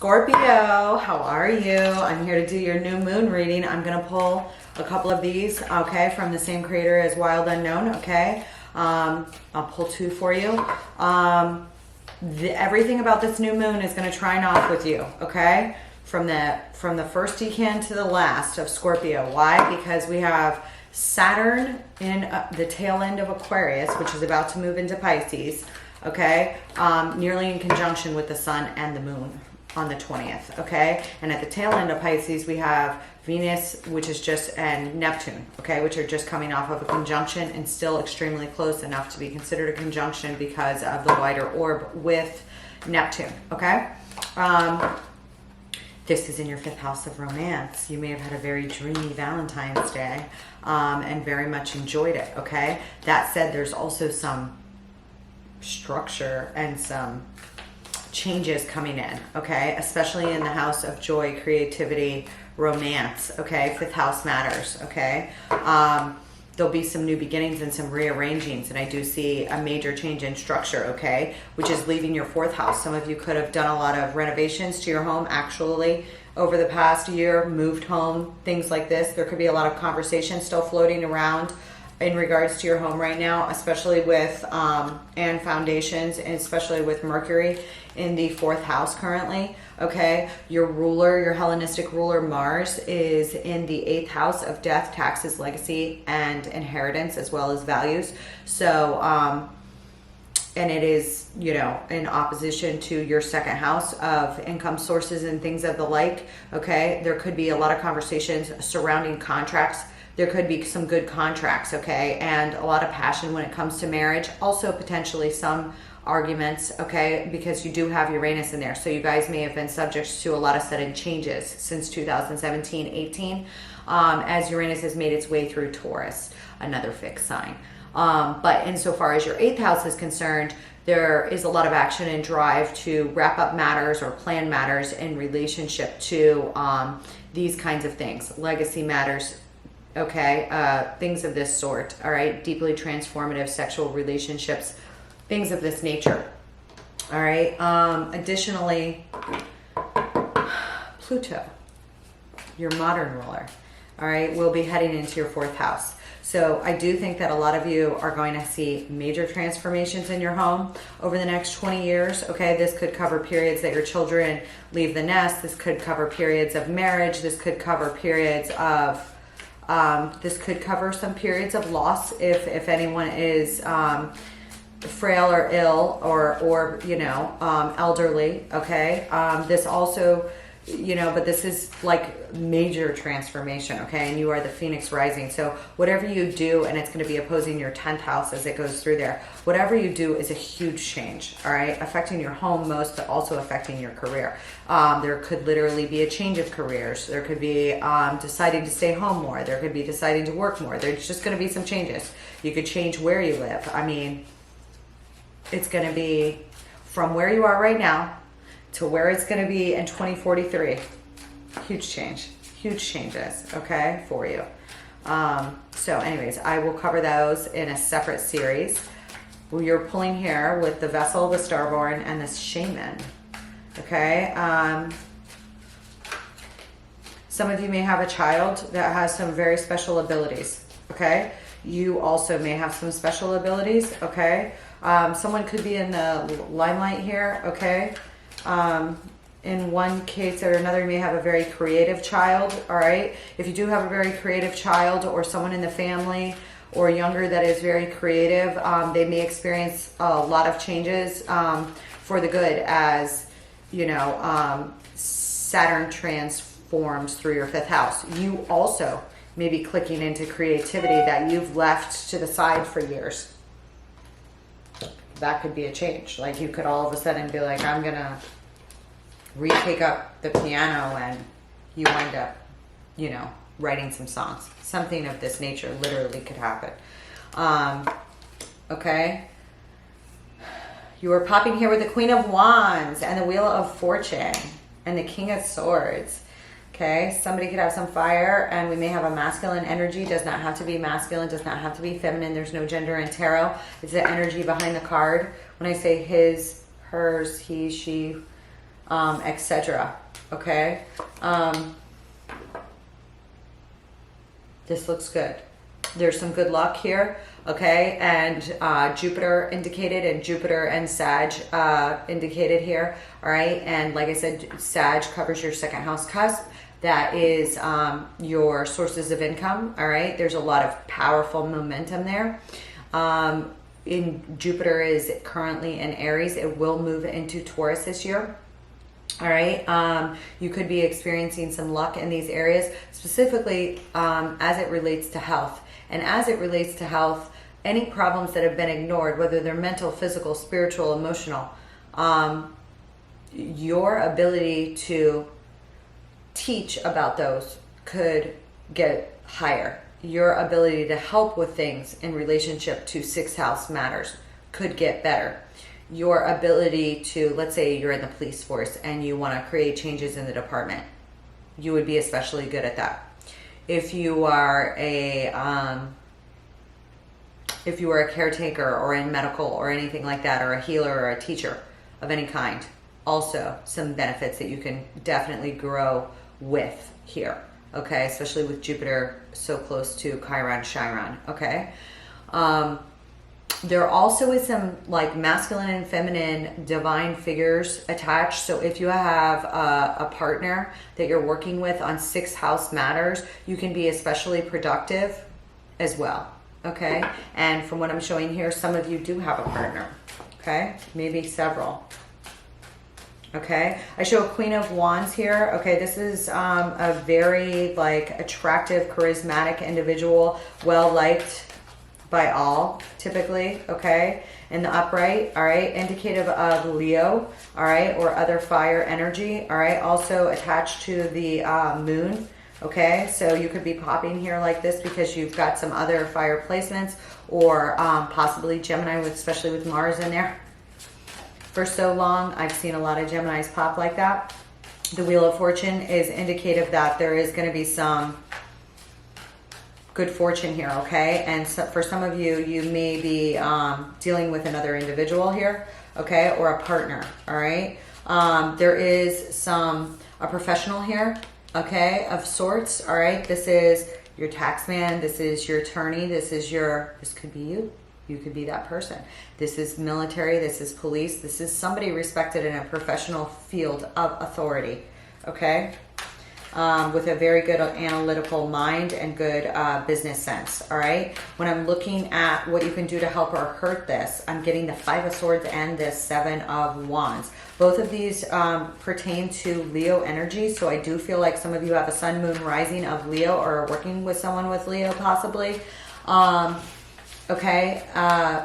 Scorpio, how are you? I'm here to do your new moon reading. I'm going to pull a couple of these, okay, from the same creator as Wild Unknown, okay? I'll pull two for you. Everything about this new moon is going to trine off with you, okay? From the first decan to the last of Scorpio. Why? Because we have Saturn in the tail end of Aquarius, which is about to move into Pisces, okay? Nearly in conjunction with the sun and the moon on the 20th, okay? And at the tail end of Pisces, we have Venus, which is and Neptune, okay, which are just coming off of a conjunction and still extremely close enough to be considered a conjunction because of the wider orb with Neptune, okay? This is in your 5th house of romance. You may have had a very dreamy Valentine's Day and very much enjoyed it, okay? That said, there's also some structure and some changes coming in, okay? Especially in the house of joy, creativity, romance, okay? 5th house matters, okay? There'll be some new beginnings and some rearrangings, and I do see a major change in structure, okay? Which is leaving your 4th house. Some of you could have done a lot of renovations to your home actually over the past year, moved home, things like this. There could be a lot of conversation still floating around in regards to your home right now, especially with and foundations, and especially with Mercury in the 4th house currently, okay? Your ruler, your Hellenistic ruler Mars, is in the 8th house of death, taxes, legacy, and inheritance, as well as values. So, and it is, you know, in opposition to your 2nd house of income sources and things of the like, okay? There could be a lot of conversations surrounding contracts. There could be some good contracts, okay? And a lot of passion when it comes to marriage. Also potentially some arguments, okay? Because you do have Uranus in there. So you guys may have been subject to a lot of sudden changes since 2017-18 as Uranus has made its way through Taurus, another fixed sign. But insofar as your 8th house is concerned, there is a lot of action and drive to wrap up matters or plan matters in relationship to these kinds of things. Legacy matters, okay, things of this sort, all right, deeply transformative sexual relationships, things of this nature, all right. Additionally, Pluto, your modern ruler, all right, will be heading into your 4th house. So I do think that a lot of you are going to see major transformations in your home over the next 20 years, okay? This could cover periods that your children leave the nest. This could cover periods of marriage. This could cover periods of this could cover some periods of loss if anyone is frail or ill or you know, elderly, okay? This also, you know, but this is like major transformation, okay? And you are the Phoenix rising. So whatever you do, and it's going to be opposing your 10th house as it goes through there, whatever you do is a huge change, all right? Affecting your home most, but also affecting your career. There could literally be a change of careers. There could be deciding to stay home more. There could be deciding to work more. There's just going to be some changes. You could change where you live. I mean, it's going to be from where you are right now to where it's going to be in 2043. Huge change, huge changes, okay, for you. So anyways, I will cover those in a separate series. You're pulling here with the vessel, the starborn, and the shaman, okay? Some of you may have a child that has some very special abilities, okay? You also may have some special abilities, okay? Someone could be in the limelight here, okay? In one case or another, you may have a very creative child, all right? If you do have a very creative child or someone in the family or younger that is very creative, they may experience a lot of changes for the good as, you know, Saturn transforms through your 5th house. You also may be clicking into creativity that you've left to the side for years. That could be a change. Like you could all of a sudden be like, I'm going to retake up the piano, and you wind up, you know, writing some songs. Something of this nature literally could happen. Okay. You are popping here with the Queen of Wands and the Wheel of Fortune and the King of Swords. Okay, somebody could have some fire, and we may have a masculine energy. Does not have to be masculine, does not have to be feminine. There's no gender in tarot. It's the energy behind the card. When I say his, hers, he, she, etc. Okay. This looks good. There's some good luck here. Okay. And Jupiter indicated, and Jupiter and Sag indicated here. All right. And like I said, Sag covers your second house cusp. That is your sources of income. All right. There's a lot of powerful momentum there. Jupiter is currently in Aries. It will move into Taurus this year. All right. You could be experiencing some luck in these areas, specifically as it relates to health. And as it relates to health, any problems that have been ignored, whether they're mental, physical, spiritual, emotional, your ability to teach about those could get higher. Your ability to help with things in relationship to sixth house matters could get better. Your ability to, let's say you're in the police force and you want to create changes in the department, you would be especially good at that. If you are a caretaker or in medical or anything like that, or a healer or a teacher of any kind, also some benefits that you can definitely grow with here. Okay, especially with Jupiter so close to Chiron. Okay. There also is some like masculine and feminine divine figures attached. So if you have a partner that you're working with on sixth house matters, you can be especially productive as well. Okay. And from what I'm showing here, some of you do have a partner. Okay. Maybe several. Okay. I show a Queen of Wands here. Okay. This is a very like attractive, charismatic individual, well-liked by all, typically, okay, in the upright, all right, indicative of Leo, all right, or other fire energy, all right, also attached to the moon, okay, so you could be popping here like this because you've got some other fire placements, or possibly Gemini, especially with Mars in there. For so long, I've seen a lot of Geminis pop like that. The Wheel of Fortune is indicative that there is going to be some good fortune here, okay? And so for some of you, you may be dealing with another individual here, okay, or a partner, all right? There is a professional here, okay, of sorts, all right? This is your tax man, this is your attorney, this could be you. You could be that person. This is military, this is police, this is somebody respected in a professional field of authority, okay? With a very good analytical mind and good business sense, all right? When I'm looking at what you can do to help or hurt this, I'm getting the Five of Swords and the Seven of Wands. Both of these pertain to Leo energy, so I do feel like some of you have a sun, moon, rising of Leo, or are working with someone with Leo possibly. Okay,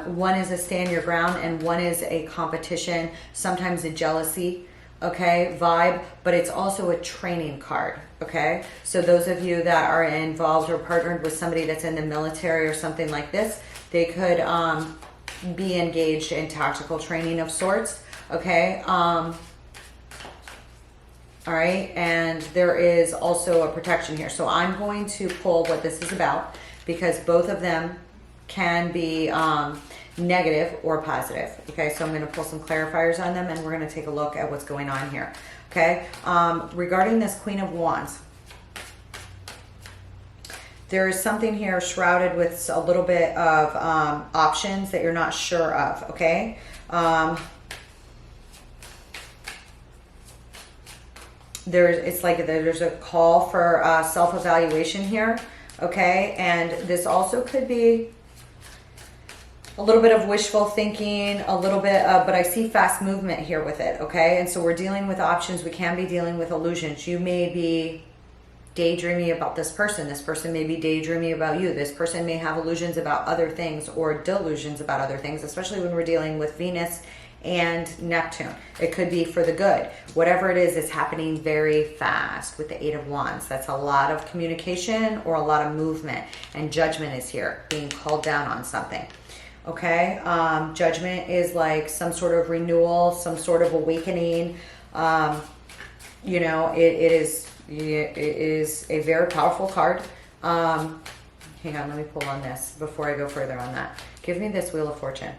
one is a stand your ground and one is a competition, sometimes a jealousy, okay, vibe, but it's also a training card, okay? So those of you that are involved or partnered with somebody that's in the military or something like this, they could be engaged in tactical training of sorts, okay? All right, and there is also a protection here. So I'm going to pull what this is about because both of them can be negative or positive. Okay, so I'm going to pull some clarifiers on them and we're going to take a look at what's going on here. Okay, regarding this Queen of Wands, there is something here shrouded with a little bit of options that you're not sure of. Okay, it's like there's a call for self-evaluation here. Okay, and this also could be a little bit of wishful thinking, a little bit of, but I see fast movement here with it, okay? And so we're dealing with options. We can be dealing with illusions. You may be daydreaming about this person. This person may be daydreaming about you. This person may have illusions about other things or delusions about other things, especially when we're dealing with Venus and Neptune. It could be for the good. Whatever it is, it's happening very fast with the Eight of Wands. That's a lot of communication or a lot of movement. And judgment is here, being called down on something. Okay, judgment is like some sort of renewal, some sort of awakening. You know, it is a very powerful card. Hang on, let me pull on this before I go further on that. Give me this Wheel of Fortune.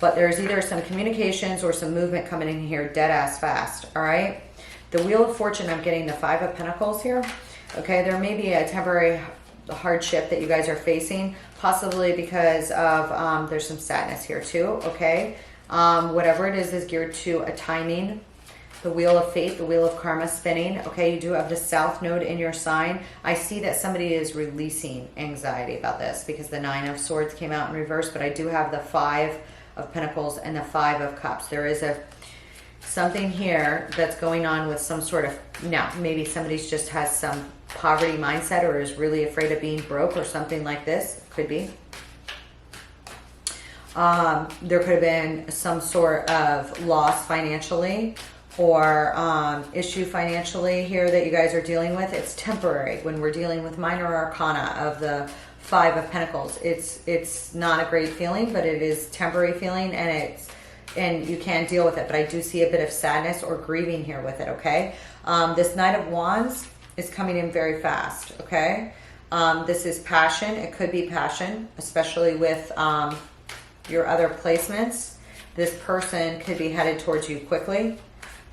but there's either some communications or some movement coming in here dead ass fast. All right. The Wheel of Fortune, I'm getting the 5 of Pentacles here. Okay. There may be a temporary hardship that you guys are facing, possibly because of, there's some sadness here too. Okay. Whatever it is geared to a timing. The Wheel of Fate, the Wheel of Karma spinning. Okay, you do have the South Node in your sign. I see that somebody is releasing anxiety about this because the 9 of Swords came out in reverse, but I do have the 5 of Pentacles and the 5 of Cups. There is something here that's going on with some sort of, now maybe somebody's just has some poverty mindset or is really afraid of being broke or something like this. Could be. There could have been some sort of loss financially or issue financially here that you guys are dealing with. It's temporary. When we're dealing with minor arcana of the 5 of Pentacles, it's not a great feeling, but it is temporary feeling, and you can deal with it. But I do see a bit of sadness or grieving here with it. Okay, this Knight of Wands is coming in very fast. Okay, this is passion. It could be passion, especially with your other placements. This person could be headed towards you quickly.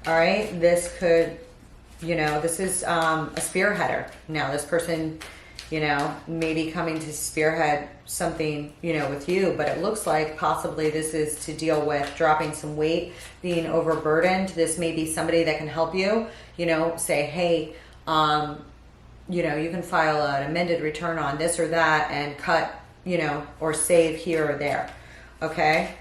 All right, this could, this is a spearheader. Now this person, maybe coming to spearhead something, with you, but it looks like possibly this is to deal with dropping some weight, being overburdened. This may be somebody that can help you, say, hey, you can file an amended return on this or that and cut, or save here or there. Okay.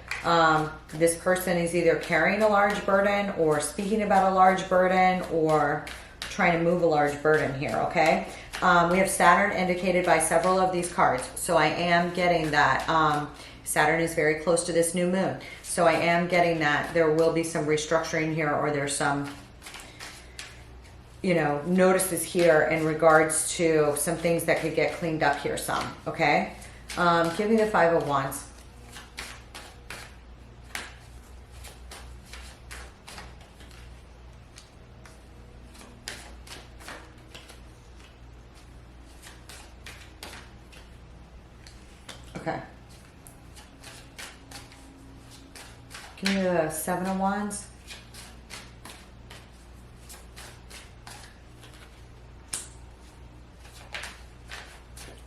This person is either carrying a large burden or speaking about a large burden or trying to move a large burden here. Okay. We have Saturn indicated by several of these cards. So I am getting that, Saturn is very close to this new moon. So I am getting that there will be some restructuring here, or there's some, notices here in regards to some things that could get cleaned up here some. Okay. Give me the 5 of Wands. Okay. Give me the 7 of Wands.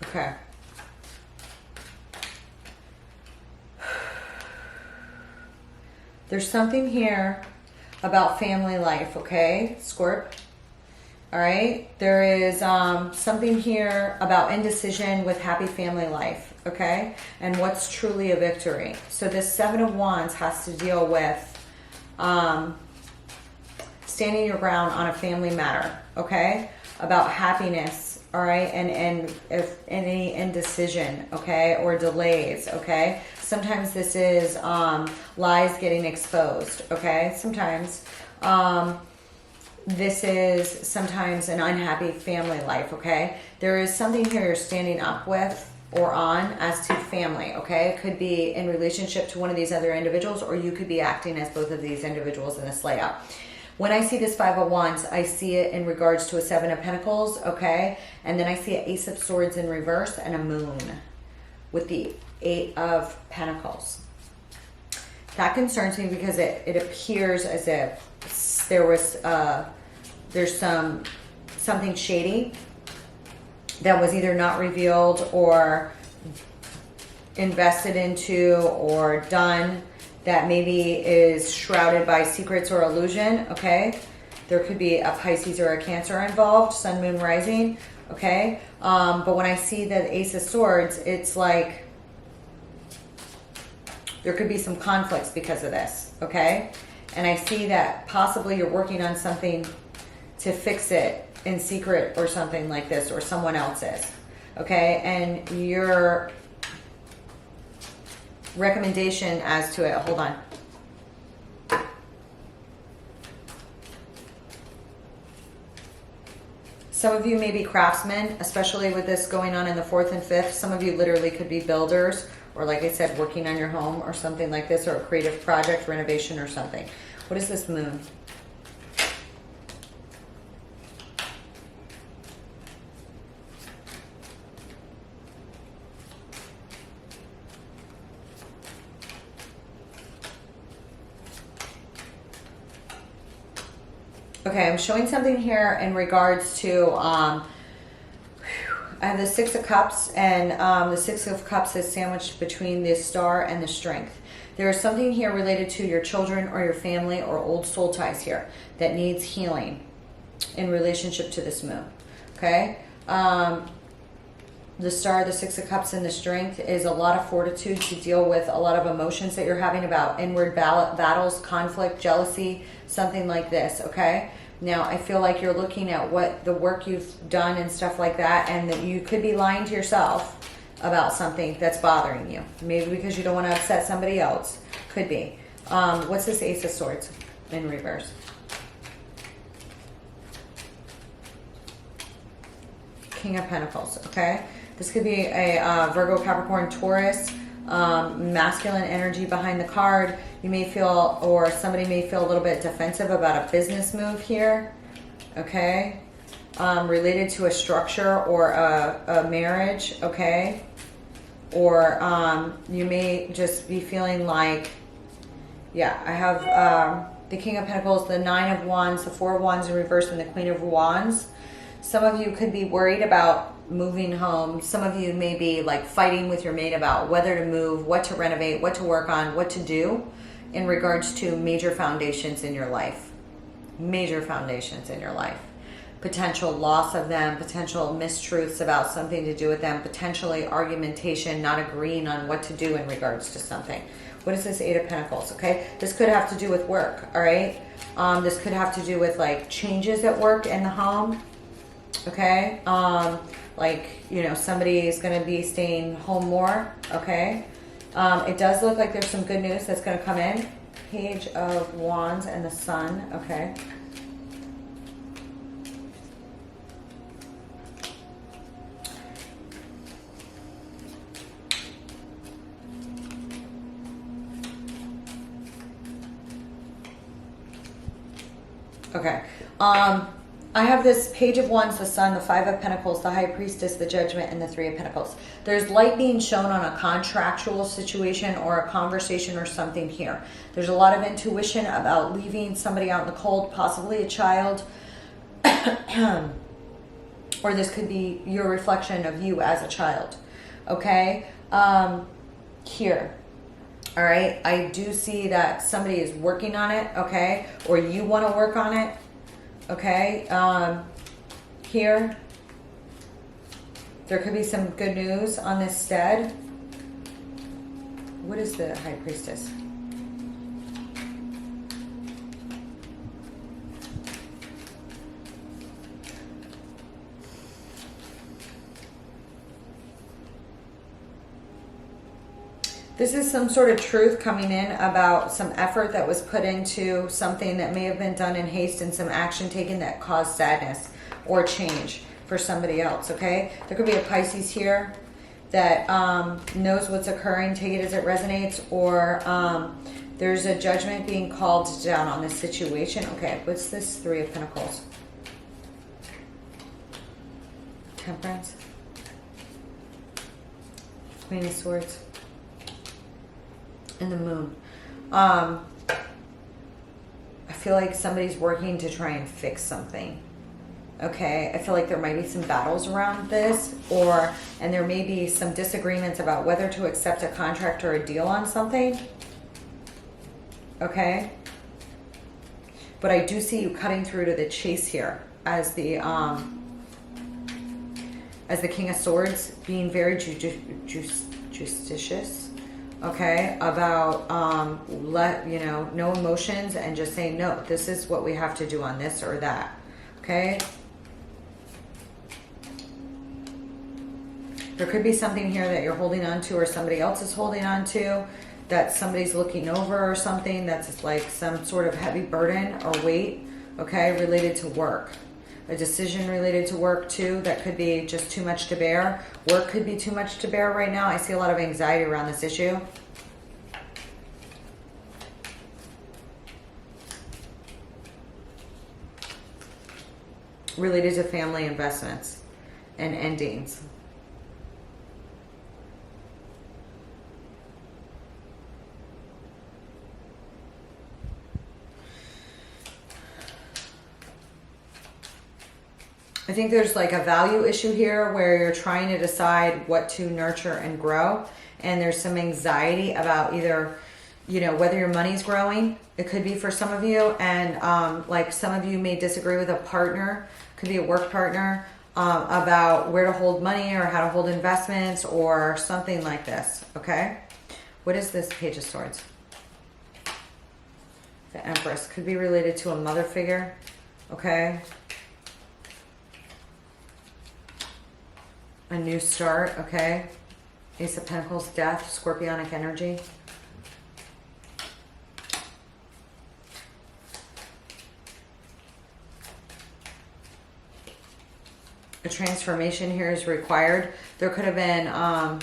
Okay. There's something here about family life, okay, Scorp? All right. There is something here about indecision with happy family life, okay? And what's truly a victory. So this 7 of Wands has to deal with standing your ground on a family matter, okay? About happiness, all right? And if any indecision, okay? Or delays, okay? Sometimes this is lies getting exposed, okay? Sometimes this is sometimes an unhappy family life, okay? There is something here you're standing up with or on as to family, okay? It could be in relationship to one of these other individuals, or you could be acting as both of these individuals in this layout. When I see this 5 of Wands, I see it in regards to a 7 of Pentacles, okay? And then I see an Ace of Swords in reverse and a moon with the 8 of Pentacles. That concerns me because it appears as if there was there's something shady that was either not revealed or invested into or done that maybe is shrouded by secrets or illusion, okay? There could be a Pisces or a Cancer involved, Sun, Moon, Rising, okay? But when I see the Ace of Swords, it's like there could be some conflicts because of this, okay? And I see that possibly you're working on something to fix it in secret or something like this, or someone else is, okay? And your recommendation as to it, hold on. Some of you may be craftsmen, especially with this going on in the 4th and 5th. Some of you literally could be builders, or like I said, working on your home or something like this, or a creative project, renovation or something. What is this moon? Okay, I'm showing something here in regards to, I have the Six of Cups, and the Six of Cups is sandwiched between the Star and the Strength. There is something here related to your children or your family or old soul ties here that needs healing in relationship to this moon. Okay? The Star, the Six of Cups, and the Strength is a lot of fortitude to deal with a lot of emotions that you're having about inward battles, conflict, jealousy, something like this, okay? Now, I feel like you're looking at what the work you've done and stuff like that, and that you could be lying to yourself about something that's bothering you. Maybe because you don't want to upset somebody else. Could be. What's this Ace of Swords in reverse? King of Pentacles, okay? This could be a Virgo, Capricorn, Taurus, masculine energy behind the card. You may feel, or somebody may feel a little bit defensive about a business move here, okay? Related to a structure or a marriage, okay? Or you may just be feeling like, yeah, I have the King of Pentacles, the Nine of Wands, the Four of Wands in reverse, and the Queen of Wands. Some of you could be worried about moving home. Some of you may be like fighting with your mate about whether to move, what to renovate, what to work on, what to do in regards to major foundations in your life. Major foundations in your life. Potential loss of them, potential mistruths about something to do with them, potentially argumentation, not agreeing on what to do in regards to something. What is this Eight of Pentacles, okay? This could have to do with work, all right? This could have to do with like changes at work in the home. Okay, like, you know, somebody is going to be staying home more, okay? It does look like there's some good news that's going to come in. Page of Wands and the Sun, okay? Okay, I have this Page of Wands, the Sun, the Five of Pentacles, the High Priestess, the Judgment, and the Three of Pentacles. There's light being shown on a contractual situation or a conversation or something here. There's a lot of intuition about leaving somebody out in the cold, possibly a child. Or this could be your reflection of you as a child. Okay? Here. All right? I do see that somebody is working on it, okay? Or you want to work on it. Okay, here, there could be some good news on this stead. What is the High Priestess? This is some sort of truth coming in about some effort that was put into something that may have been done in haste and some action taken that caused sadness or change for somebody else, okay? There could be a Pisces here that knows what's occurring, take it as it resonates, or there's a judgment being called down on this situation. Okay, what's this Three of Pentacles? Temperance. Queen of Swords. And the Moon. I feel like somebody's working to try and fix something. Okay, I feel like there might be some battles around this, and there may be some disagreements about whether to accept a contract or a deal on something. Okay, but I do see you cutting through to the chase here as the King of Swords, being very judicious. Okay, about no emotions and just saying, no, this is what we have to do on this or that. Okay, there could be something here that you're holding on to or somebody else is holding on to, that somebody's looking over or something that's like some sort of heavy burden or weight, okay, related to work. A decision related to work too that could be just too much to bear. Work could be too much to bear right now. I see a lot of anxiety around this issue. Related to family investments and endings. I think there's like a value issue here where you're trying to decide what to nurture and grow. And there's some anxiety about either, you know, whether your money's growing. It could be for some of you. And like some of you may disagree with a partner, could be a work partner, about where to hold money or how to hold investments or something like this. Okay. What is this Page of Swords? The Empress could be related to a mother figure. Okay. A new start. Okay. Ace of Pentacles, death, scorpionic energy. A transformation here is required. There could have been a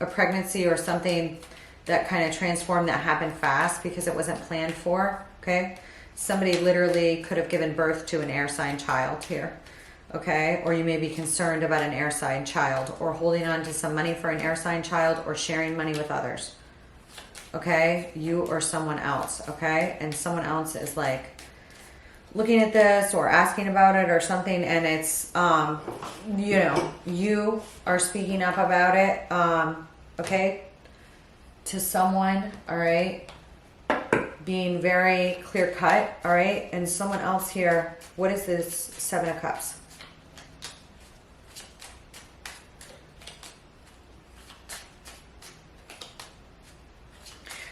pregnancy or something that kind of transformed that happened fast because it wasn't planned for, okay? Somebody literally could have given birth to an air sign child here, okay? Or you may be concerned about an air sign child or holding on to some money for an air sign child or sharing money with others, okay? You or someone else, okay? And someone else is like looking at this or asking about it or something, and it's, you know, you are speaking up about it, okay? To someone, all right, being very clear cut, all right, and someone else here. What is this Seven of Cups?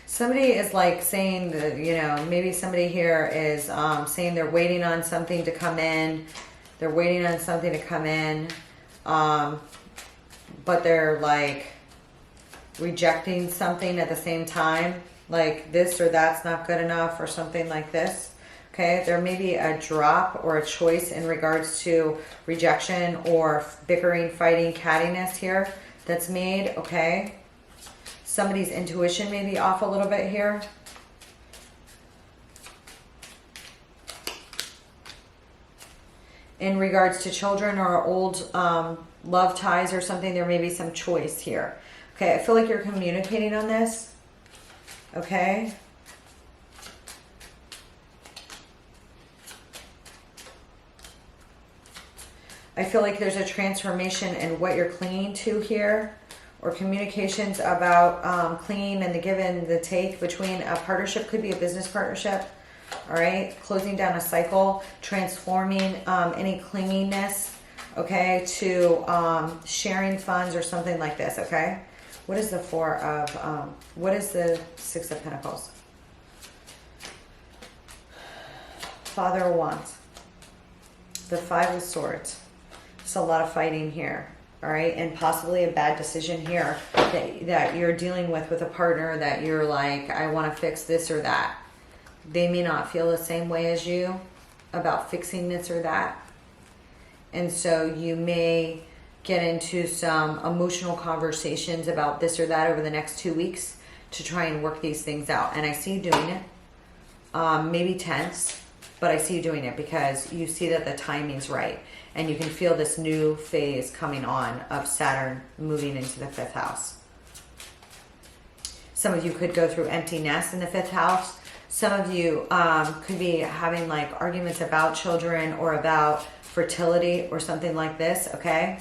Somebody is like saying that, you know, maybe somebody here is saying they're waiting on something to come in. They're waiting on something to come in, but they're like rejecting something at the same time, like this or that's not good enough or something like this. Okay, there may be a drop or a choice in regards to rejection or bickering, fighting, cattiness here that's made, okay? Somebody's intuition may be off a little bit here. In regards to children or old love ties or something, there may be some choice here. Okay, I feel like you're communicating on this. Okay. I feel like there's a transformation in what you're clinging to here, or communications about clinging and the give and the take between a partnership. Could be a business partnership. All right, closing down a cycle, transforming any clinginess, okay, to sharing funds or something like this, okay? What is the Four of, what is the Six of Pentacles? Father of Wands. The Five of Swords. There's a lot of fighting here, all right? And possibly a bad decision here that you're dealing with a partner that you're like, I want to fix this or that. They may not feel the same way as you about fixing this or that. And so you may get into some emotional conversations about this or that over the next 2 weeks to try and work these things out. And I see you doing it. Maybe tense, but I see you doing it because you see that the timing's right. And you can feel this new phase coming on of Saturn moving into the 5th house. Some of you could go through empty nest in the 5th house. Some of you could be having like arguments about children or about fertility or something like this, okay?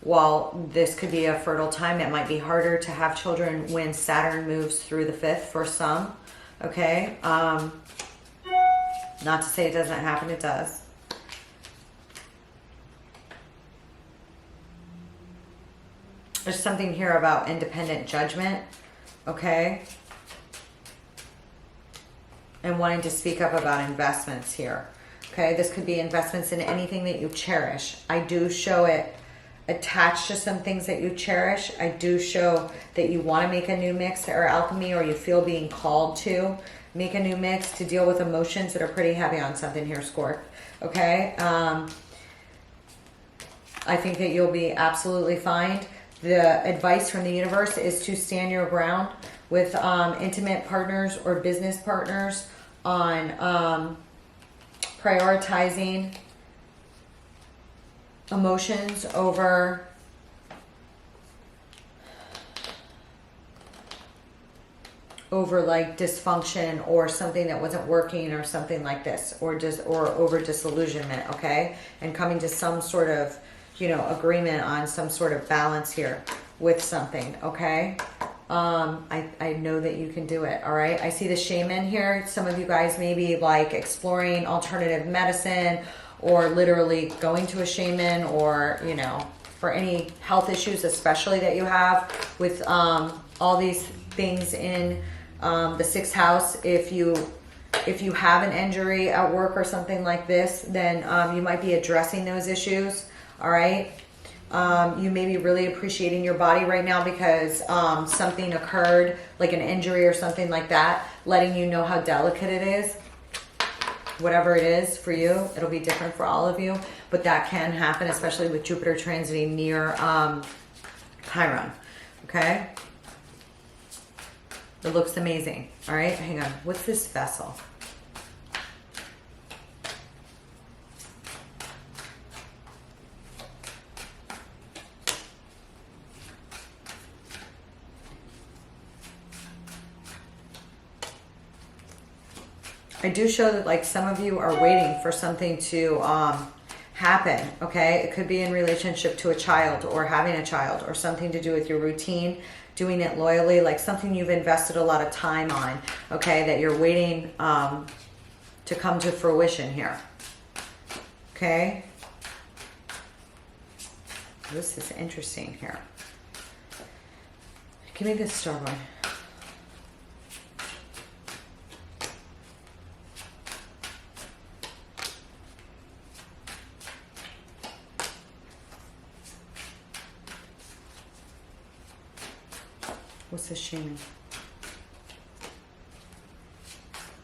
While this could be a fertile time, it might be harder to have children when Saturn moves through the 5th for some, okay? Not to say it doesn't happen, it does. There's something here about independent judgment, okay? And wanting to speak up about investments here, okay? This could be investments in anything that you cherish. I do show it attached to some things that you cherish. I do show that you want to make a new mix or alchemy, or you feel being called to make a new mix to deal with emotions that are pretty heavy on something here, Scorp. Okay? I think that you'll be absolutely fine. The advice from the universe is to stand your ground with intimate partners or business partners on prioritizing emotions over over like dysfunction or something that wasn't working or something like this, or just or over disillusionment, okay? And coming to some sort of, you know, agreement on some sort of balance here with something, okay? I know that you can do it, all right? I see the shaman here. Some of you guys may be like exploring alternative medicine or literally going to a shaman, or, you know, for any health issues especially that you have with all these things in the sixth house. If you have an injury at work or something like this, then you might be addressing those issues, all right? You may be really appreciating your body right now because something occurred, like an injury or something like that, letting you know how delicate it is. Whatever it is for you, it'll be different for all of you, but that can happen, especially with Jupiter transiting near Chiron, okay? It looks amazing. All right, hang on. What's this vessel? I do show that like some of you are waiting for something to happen, okay? It could be in relationship to a child or having a child or something to do with your routine, doing it loyally, like something you've invested a lot of time on, okay, that you're waiting to come to fruition here, okay? This is interesting here. Give me this star one. What's this shaman?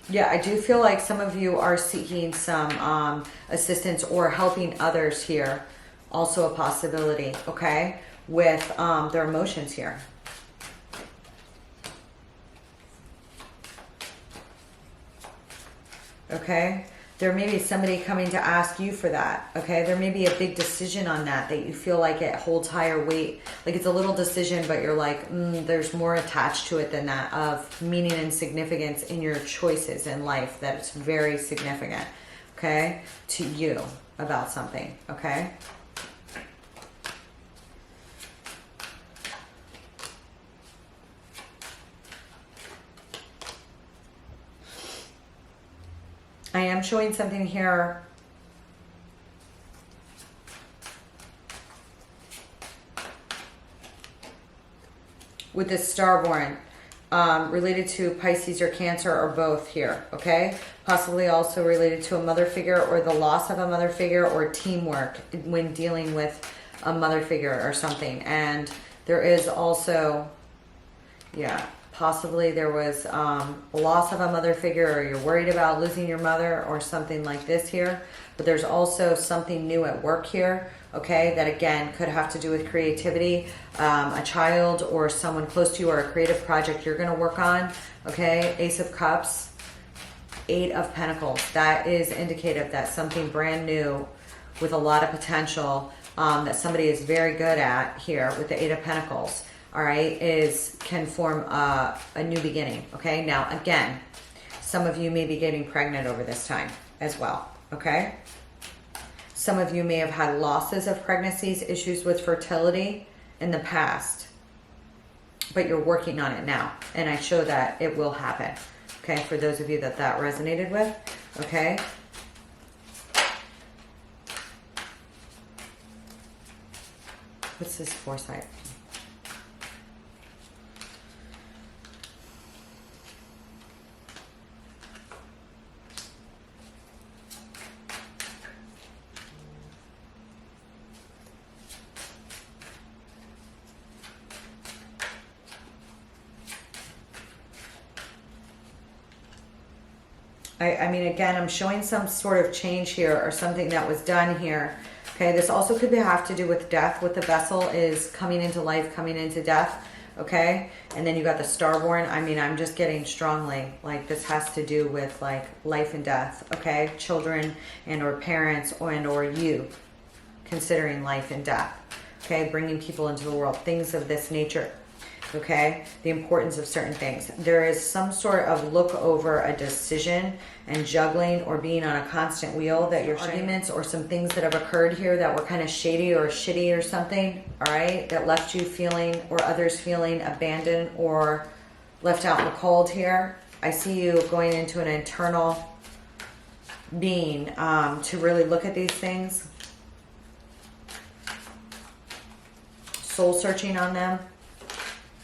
Yeah, I do feel like some of you are seeking some assistance or helping others here. Also a possibility, okay, with their emotions here. Okay, there may be somebody coming to ask you for that, okay? There may be a big decision on that you feel like it holds higher weight. Like it's a little decision, but you're like, there's more attached to it than that, of meaning and significance in your choices in life, that it's very significant, okay, to you about something, okay? I am showing something here. With this starborn, related to Pisces or Cancer or both here, okay? Possibly also related to a mother figure or the loss of a mother figure or teamwork when dealing with a mother figure or something. And there is also, yeah, possibly there was a loss of a mother figure, or you're worried about losing your mother or something like this here. But there's also something new at work here, okay, that again could have to do with creativity, a child or someone close to you, or a creative project you're going to work on, okay? Ace of Cups, Eight of Pentacles. That is indicative that something brand new with a lot of potential that somebody is very good at here with the Eight of Pentacles, all right, can form a new beginning, okay? Now, again, some of you may be getting pregnant over this time as well, okay? Some of you may have had losses of pregnancies, issues with fertility in the past, but you're working on it now, and I show that it will happen, okay, for those of you that resonated with, okay? What's this foresight? I mean, again, I'm showing some sort of change here or something that was done here. Okay, this also could have to do with death. With the vessel is coming into life, coming into death. Okay, and then you got the starborn. I mean, I'm just getting strongly like this has to do with like life and death. Okay, children and or parents and or you considering life and death. Okay, bringing people into the world, things of this nature. okay? The importance of certain things. There is some sort of look over a decision and juggling or being on a constant wheel that your arguments or some things that have occurred here that were kind of shady or shitty or something, all right, that left you feeling or others feeling abandoned or left out in the cold here. I see you going into an internal being to really look at these things. Soul searching on them.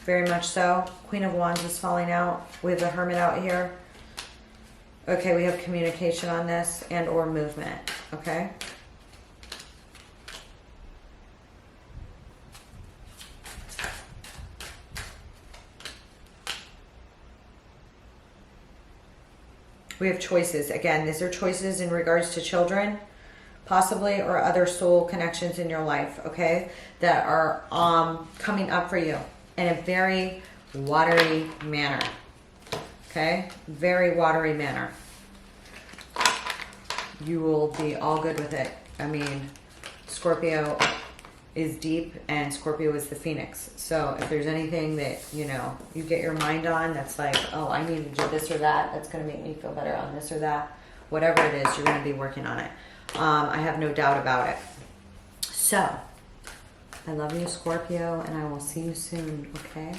Very much so. Queen of Wands is falling out. We have the Hermit out here. Okay, we have communication on this and or movement. Okay. We have choices. Again, these are choices in regards to children, possibly, or other soul connections in your life, okay, that are coming up for you in a very watery manner, okay? Very watery manner. You will be all good with it. I mean, Scorpio is deep and Scorpio is the phoenix. So if there's anything that, you know, you get your mind on that's like, oh, I need to do this or that, that's going to make me feel better on this or that, whatever it is, you're going to be working on it. I have no doubt about it. So, I love you, Scorpio, and I will see you soon, okay?